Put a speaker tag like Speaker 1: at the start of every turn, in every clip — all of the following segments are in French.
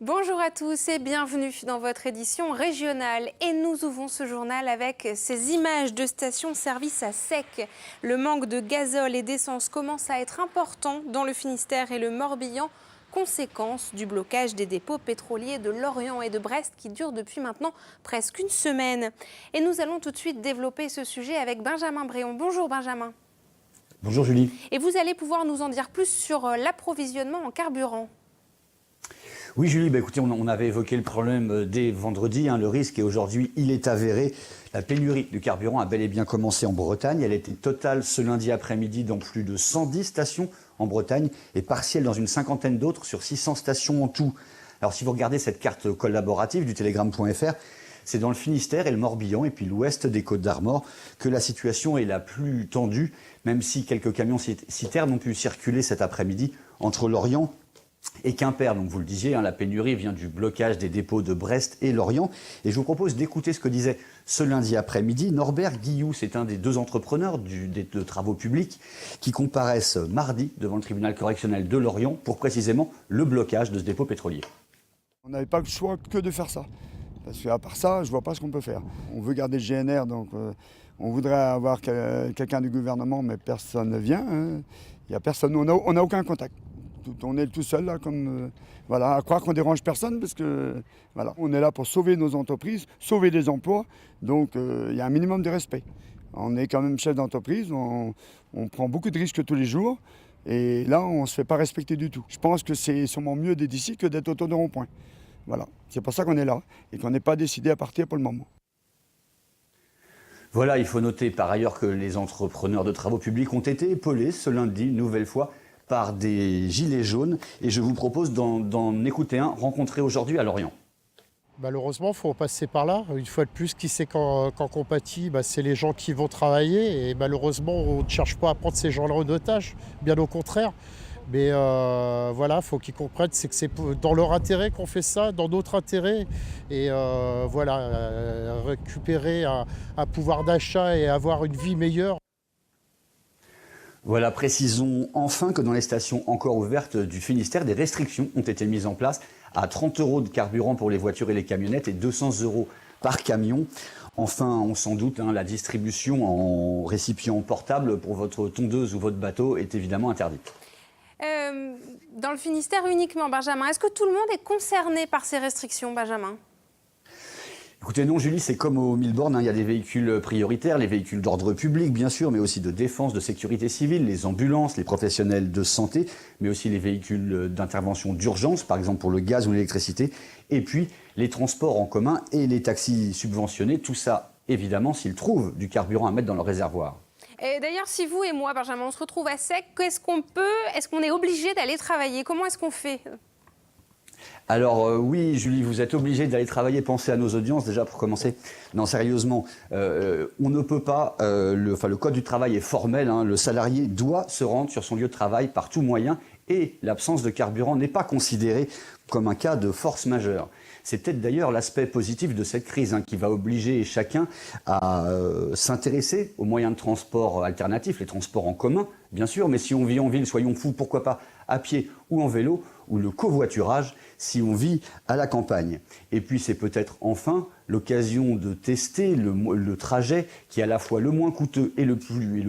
Speaker 1: Bonjour à tous et bienvenue dans votre édition régionale. Et nous ouvrons ce journal avec ces images de stations-service à sec. Le manque de gazole et d'essence commence à être important dans le Finistère et le Morbihan, conséquence du blocage des dépôts pétroliers de Lorient et de Brest qui dure depuis maintenant presque une semaine. Et nous allons tout de suite développer ce sujet avec Benjamin Bréon. Bonjour Benjamin.
Speaker 2: Bonjour Julie.
Speaker 1: Et vous allez pouvoir nous en dire plus sur l'approvisionnement en carburant.
Speaker 2: Oui Julie, écoutez, on avait évoqué le problème dès vendredi, le risque, et aujourd'hui il est avéré. La pénurie de carburant a bel et bien commencé en Bretagne. Elle était totale ce lundi après-midi dans plus de 110 stations en Bretagne et partielle dans une cinquantaine d'autres sur 600 stations en tout. Alors si vous regardez cette carte collaborative du télégramme.fr, c'est dans le Finistère et le Morbihan et puis l'ouest des Côtes-d'Armor que la situation est la plus tendue, même si quelques camions citernes ont pu circuler cet après-midi entre Lorient et Quimper. Donc vous le disiez, la pénurie vient du blocage des dépôts de Brest et Lorient. Et je vous propose d'écouter ce que disait ce lundi après-midi Norbert Guilloux. C'est un des deux entrepreneurs de travaux publics qui comparaissent mardi devant le tribunal correctionnel de Lorient pour précisément le blocage de ce dépôt pétrolier.
Speaker 3: On n'avait pas le choix que de faire ça. Parce qu'à part ça, je ne vois pas ce qu'on peut faire. On veut garder le GNR, donc on voudrait avoir quelqu'un du gouvernement, mais personne ne vient. Il y a personne, on n'a aucun contact. On est tout seul là, à croire qu'on dérange personne, parce que on est là pour sauver nos entreprises, sauver des emplois, donc il y a un minimum de respect. On est quand même chef d'entreprise, on prend beaucoup de risques tous les jours, et là on ne se fait pas respecter du tout. Je pense que c'est sûrement mieux d'être ici que d'être autour de rond-point. Voilà, c'est pour ça qu'on est là, et qu'on n'est pas décidé à partir pour le moment.
Speaker 2: Voilà, il faut noter par ailleurs que les entrepreneurs de travaux publics ont été épaulés ce lundi, une nouvelle fois, par des gilets jaunes, et je vous propose d'en écouter un rencontré aujourd'hui à Lorient.
Speaker 4: Malheureusement, il faut passer par là. Une fois de plus, qui c'est qu'en compatit, c'est les gens qui vont travailler, et malheureusement, on ne cherche pas à prendre ces gens-là en otage, bien au contraire. Mais il faut qu'ils comprennent que c'est dans leur intérêt qu'on fait ça, dans notre intérêt, et récupérer un pouvoir d'achat et avoir une vie meilleure.
Speaker 2: Voilà, précisons enfin que dans les stations encore ouvertes du Finistère, des restrictions ont été mises en place à 30 € de carburant pour les voitures et les camionnettes et 200 € par camion. Enfin, on s'en doute, la distribution en récipient portable pour votre tondeuse ou votre bateau est évidemment interdite.
Speaker 1: Dans le Finistère uniquement, Benjamin. Est-ce que tout le monde est concerné par ces restrictions, Benjamin ?
Speaker 2: Écoutez, non, Julie, c'est comme aux 1000 bornes. Il y a des véhicules prioritaires, les véhicules d'ordre public, bien sûr, mais aussi de défense, de sécurité civile, les ambulances, les professionnels de santé, mais aussi les véhicules d'intervention d'urgence, par exemple pour le gaz ou l'électricité, et puis les transports en commun et les taxis subventionnés. Tout ça, évidemment, s'ils trouvent du carburant à mettre dans leur réservoir.
Speaker 1: Et d'ailleurs, si vous et moi, Benjamin, on se retrouve à sec, est-ce qu'on est obligé d'aller travailler? Comment est-ce qu'on fait?
Speaker 2: Alors oui, Julie, vous êtes obligée d'aller travailler. Pensez à nos audiences déjà pour commencer. Non, sérieusement, on ne peut pas. Le code du travail est formel. Le salarié doit se rendre sur son lieu de travail par tout moyen, et l'absence de carburant n'est pas considérée comme un cas de force majeure. C'est peut-être d'ailleurs l'aspect positif de cette crise qui va obliger chacun à s'intéresser aux moyens de transport alternatifs, les transports en commun, bien sûr, mais si on vit en ville, soyons fous, pourquoi pas à pied ou en vélo, ou le covoiturage si on vit à la campagne. Et puis c'est peut-être enfin l'occasion de tester le trajet qui est à la fois le moins coûteux et le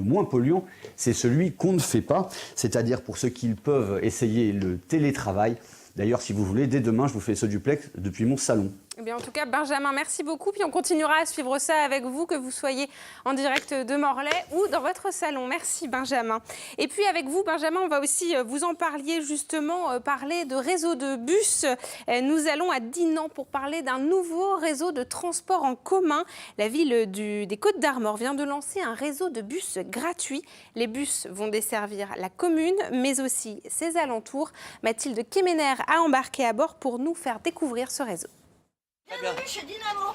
Speaker 2: moins polluant, c'est celui qu'on ne fait pas, c'est-à-dire pour ceux qui peuvent essayer le télétravail. D'ailleurs, si vous voulez, dès demain, je vous fais ce duplex depuis mon salon.
Speaker 1: Eh bien, en tout cas, Benjamin, merci beaucoup. Puis on continuera à suivre ça avec vous, que vous soyez en direct de Morlaix ou dans votre salon. Merci, Benjamin. Et puis avec vous, Benjamin, on va aussi, vous en parliez justement, parler de réseau de bus. Nous allons à Dinan pour parler d'un nouveau réseau de transport en commun. La ville des Côtes-d'Armor vient de lancer un réseau de bus gratuit. Les bus vont desservir la commune, mais aussi ses alentours. Mathilde Kemener a embarqué à bord pour nous faire découvrir ce réseau.
Speaker 5: Bienvenue chez Dynamo.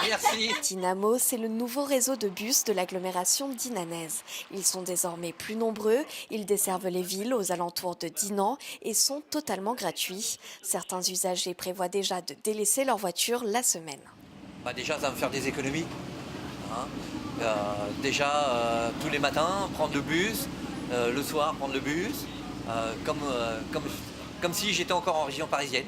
Speaker 6: Merci.
Speaker 7: Dynamo, c'est le nouveau réseau de bus de l'agglomération dinanaise. Ils sont désormais plus nombreux, ils desservent les villes aux alentours de Dinan et sont totalement gratuits. Certains usagers prévoient déjà de délaisser leur voiture la semaine.
Speaker 6: Déjà, ça va me faire des économies. Tous les matins, prendre le bus, le soir, prendre le bus. Comme comme si j'étais encore en région parisienne.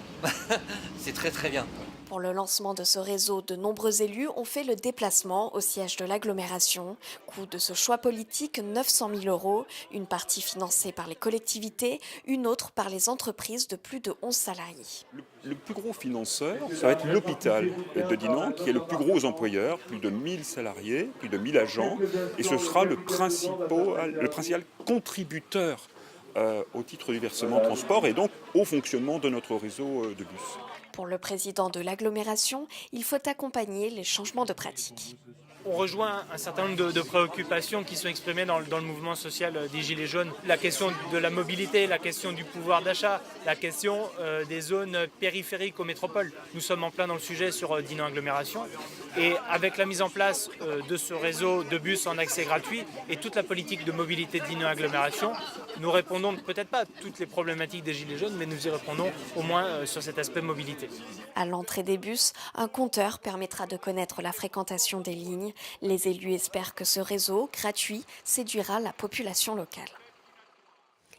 Speaker 6: C'est très très bien.
Speaker 7: Pour le lancement de ce réseau, de nombreux élus ont fait le déplacement au siège de l'agglomération. Coût de ce choix politique, 900 000 €, une partie financée par les collectivités, une autre par les entreprises de plus de 11 salariés.
Speaker 8: Le plus gros financeur, ça va être l'hôpital de Dinan, qui est le plus gros employeur, plus de 1000 salariés, plus de 1000 agents, et ce sera le principal contributeur au titre du versement transport et donc au fonctionnement de notre réseau de bus.
Speaker 7: Pour le président de l'agglomération, il faut accompagner les changements de pratique.
Speaker 9: On rejoint un certain nombre de préoccupations qui sont exprimées dans le mouvement social des Gilets jaunes. La question de la mobilité, la question du pouvoir d'achat, la question des zones périphériques aux métropoles. Nous sommes en plein dans le sujet sur Dinan Agglomération. Et avec la mise en place de ce réseau de bus en accès gratuit et toute la politique de mobilité de Dinan Agglomération, nous répondons peut-être pas à toutes les problématiques des Gilets jaunes, mais nous y répondons au moins sur cet aspect mobilité.
Speaker 7: À l'entrée des bus, un compteur permettra de connaître la fréquentation des lignes. Les élus espèrent que ce réseau, gratuit, séduira la population locale.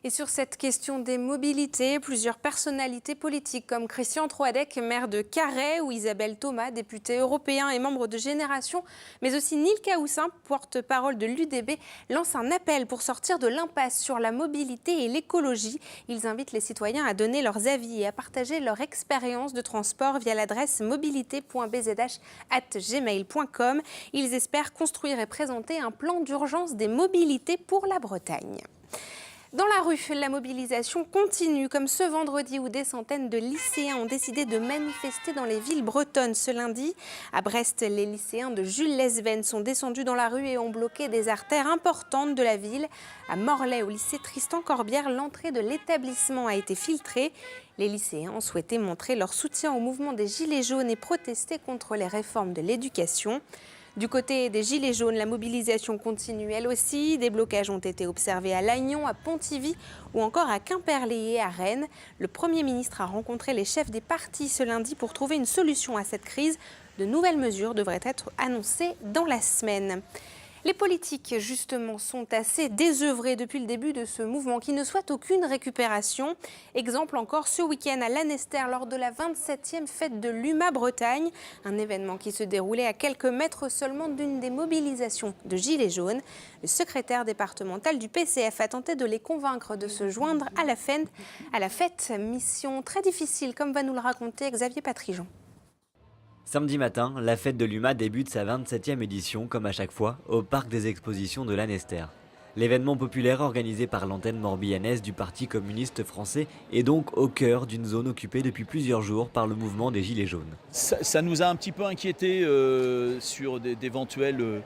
Speaker 1: Et sur cette question des mobilités, plusieurs personnalités politiques comme Christian Troadec, maire de Carhaix, ou Isabelle Thomas, député européen et membre de Génération, mais aussi Neil Cahoussin, porte-parole de l'UDB, lancent un appel pour sortir de l'impasse sur la mobilité et l'écologie. Ils invitent les citoyens à donner leurs avis et à partager leur expérience de transport via l'adresse mobilité.bzh@gmail.com. Ils espèrent construire et présenter un plan d'urgence des mobilités pour la Bretagne. Dans la rue, la mobilisation continue, comme ce vendredi où des centaines de lycéens ont décidé de manifester dans les villes bretonnes ce lundi. À Brest, les lycéens de Jules Lesven sont descendus dans la rue et ont bloqué des artères importantes de la ville. À Morlaix, au lycée Tristan Corbière, l'entrée de l'établissement a été filtrée. Les lycéens ont souhaité montrer leur soutien au mouvement des Gilets jaunes et protester contre les réformes de l'éducation. Du côté des Gilets jaunes, la mobilisation continue elle aussi. Des blocages ont été observés à Lannion, à Pontivy ou encore à Quimperlé et à Rennes. Le Premier ministre a rencontré les chefs des partis ce lundi pour trouver une solution à cette crise. De nouvelles mesures devraient être annoncées dans la semaine. Les politiques, justement, sont assez désœuvrés depuis le début de ce mouvement qui ne souhaite aucune récupération. Exemple encore ce week-end à Lanester lors de la 27e fête de l'UMA Bretagne, un événement qui se déroulait à quelques mètres seulement d'une des mobilisations de Gilets jaunes. Le secrétaire départemental du PCF a tenté de les convaincre de se joindre à la fête, mission très difficile comme va nous le raconter Xavier Patrijon.
Speaker 10: Samedi matin, la fête de l'UMA débute sa 27e édition, comme à chaque fois, au parc des expositions de Lanester. L'événement populaire organisé par l'antenne morbihanaise du Parti communiste français est donc au cœur d'une zone occupée depuis plusieurs jours par le mouvement des Gilets jaunes.
Speaker 11: Ça nous a un petit peu inquiétés sur d'éventuels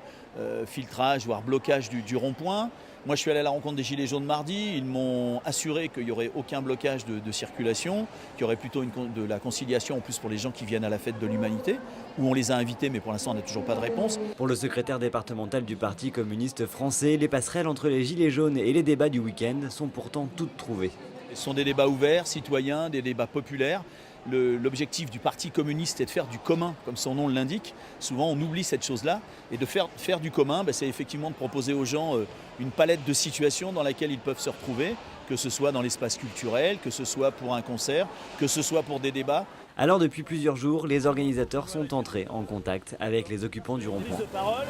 Speaker 11: filtrages, voire blocages du rond-point. Moi, je suis allé à la rencontre des Gilets jaunes mardi. Ils m'ont assuré qu'il n'y aurait aucun blocage de circulation, qu'il y aurait plutôt de la conciliation en plus pour les gens qui viennent à la fête de l'humanité, où on les a invités, mais pour l'instant, on n'a toujours pas de réponse.
Speaker 10: Pour le secrétaire départemental du Parti communiste français, les passerelles entre les Gilets jaunes et les débats du week-end sont pourtant toutes trouvées.
Speaker 11: Ce sont des débats ouverts, citoyens, des débats populaires. L'objectif du Parti communiste est de faire du commun, comme son nom l'indique. Souvent, on oublie cette chose-là. Et de faire du commun, c'est effectivement de proposer aux gens une palette de situations dans laquelle ils peuvent se retrouver, que ce soit dans l'espace culturel, que ce soit pour un concert, que ce soit pour des débats.
Speaker 10: Alors, depuis plusieurs jours, les organisateurs sont entrés en contact avec les occupants du rond-point.
Speaker 11: Prise de parole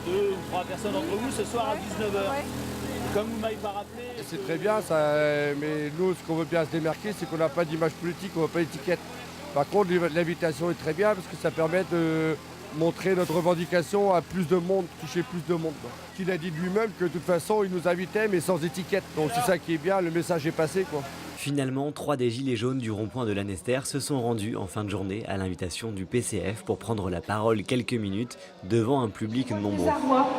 Speaker 11: de 2 ou 3 personnes entre vous ce soir à 19h. Comme vous m'avez pas rappelé...
Speaker 12: C'est très bien, mais nous, ce qu'on veut bien se démarquer, c'est qu'on n'a pas d'image politique, on n'a pas d'étiquette. Par contre, l'invitation est très bien parce que ça permet de montrer notre revendication à plus de monde, toucher plus de monde. Il a dit de lui-même que de toute façon, il nous invitait, mais sans étiquette. Donc c'est ça qui est bien, le message est passé, quoi.
Speaker 10: Finalement, 3 des Gilets jaunes du rond-point de Lanester se sont rendus en fin de journée à l'invitation du PCF pour prendre la parole quelques minutes devant un public nombreux.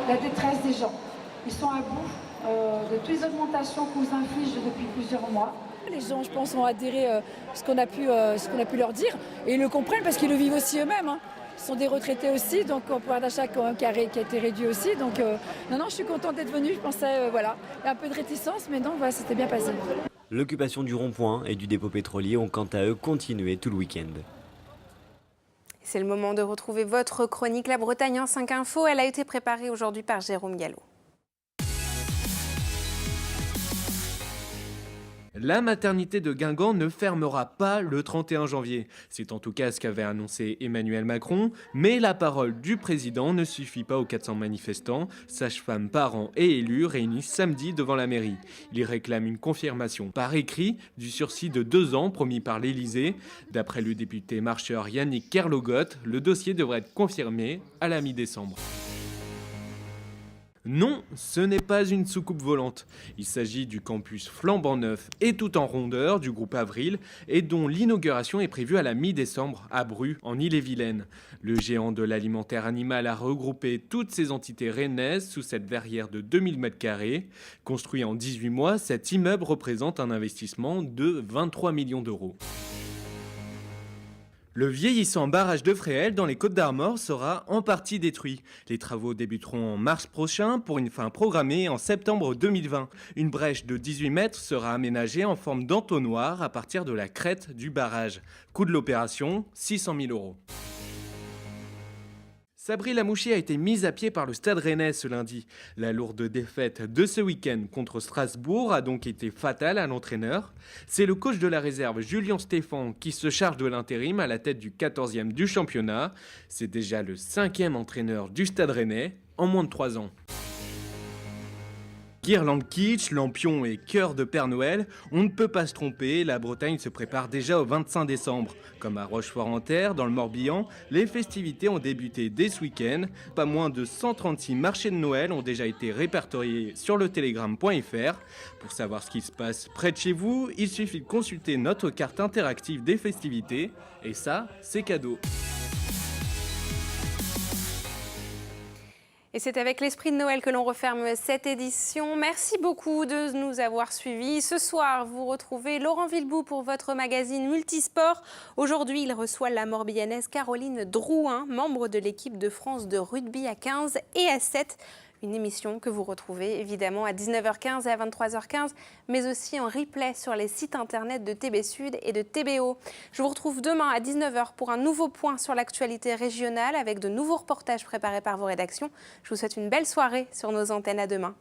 Speaker 13: La détresse des gens. Ils sont à bout de toutes les augmentations qu'on vous inflige depuis plusieurs mois. Les gens, je pense, ont adhéré à ce qu'on a pu leur dire et ils le comprennent parce qu'ils le vivent aussi eux-mêmes. Hein. Ce sont des retraités aussi, donc un pouvoir d'achat qui a été réduit aussi. Donc non, je suis contente d'être venue. Je pensais, il y a un peu de réticence, mais non, voilà, c'était bien passé.
Speaker 10: L'occupation du rond-point et du dépôt pétrolier ont quant à eux continué tout le week-end.
Speaker 1: C'est le moment de retrouver votre chronique La Bretagne en 5 infos. Elle a été préparée aujourd'hui par Jérôme Gallo.
Speaker 14: La maternité de Guingamp ne fermera pas le 31 janvier. C'est en tout cas ce qu'avait annoncé Emmanuel Macron, mais la parole du président ne suffit pas aux 400 manifestants. Sages-femmes, parents et élus réunis samedi devant la mairie. Ils réclament une confirmation par écrit du sursis de 2 ans promis par l'Élysée. D'après le député marcheur Yannick Kerlogot, le dossier devrait être confirmé à la mi-décembre. Non, ce n'est pas une soucoupe volante. Il s'agit du campus flambant neuf et tout en rondeur du groupe Avril et dont l'inauguration est prévue à la mi-décembre à Bru, en Ille-et-Vilaine. Le géant de l'alimentaire animal a regroupé toutes ses entités rennaises sous cette verrière de 2000 m². Construit en 18 mois, cet immeuble représente un investissement de 23 millions d'euros. Le vieillissant barrage de Fréhel dans les Côtes-d'Armor sera en partie détruit. Les travaux débuteront en mars prochain pour une fin programmée en septembre 2020. Une brèche de 18 mètres sera aménagée en forme d'entonnoir à partir de la crête du barrage. Coût de l'opération, 600 000 €. Sabri Lamouchi a été mise à pied par le Stade Rennais ce lundi. La lourde défaite de ce week-end contre Strasbourg a donc été fatale à l'entraîneur. C'est le coach de la réserve, Julien Stéphan, qui se charge de l'intérim à la tête du 14e du championnat. C'est déjà le 5e entraîneur du Stade Rennais en moins de 3 ans. Guirlande kitsch, lampion et cœur de Père Noël, on ne peut pas se tromper, la Bretagne se prépare déjà au 25 décembre. Comme à Rochefort-en-Terre, dans le Morbihan, les festivités ont débuté dès ce week-end. Pas moins de 136 marchés de Noël ont déjà été répertoriés sur le telegram.fr. Pour savoir ce qui se passe près de chez vous, il suffit de consulter notre carte interactive des festivités. Et ça, c'est cadeau.
Speaker 1: Et c'est avec l'esprit de Noël que l'on referme cette édition. Merci beaucoup de nous avoir suivis. Ce soir, vous retrouvez Laurent Villebout pour votre magazine Multisport. Aujourd'hui, il reçoit la Morbihanaise Caroline Drouin, membre de l'équipe de France de rugby à 15 et à 7. Une émission que vous retrouvez évidemment à 19h15 et à 23h15, mais aussi en replay sur les sites internet de TB Sud et de TBO. Je vous retrouve demain à 19h pour un nouveau point sur l'actualité régionale avec de nouveaux reportages préparés par vos rédactions. Je vous souhaite une belle soirée sur nos antennes. À demain.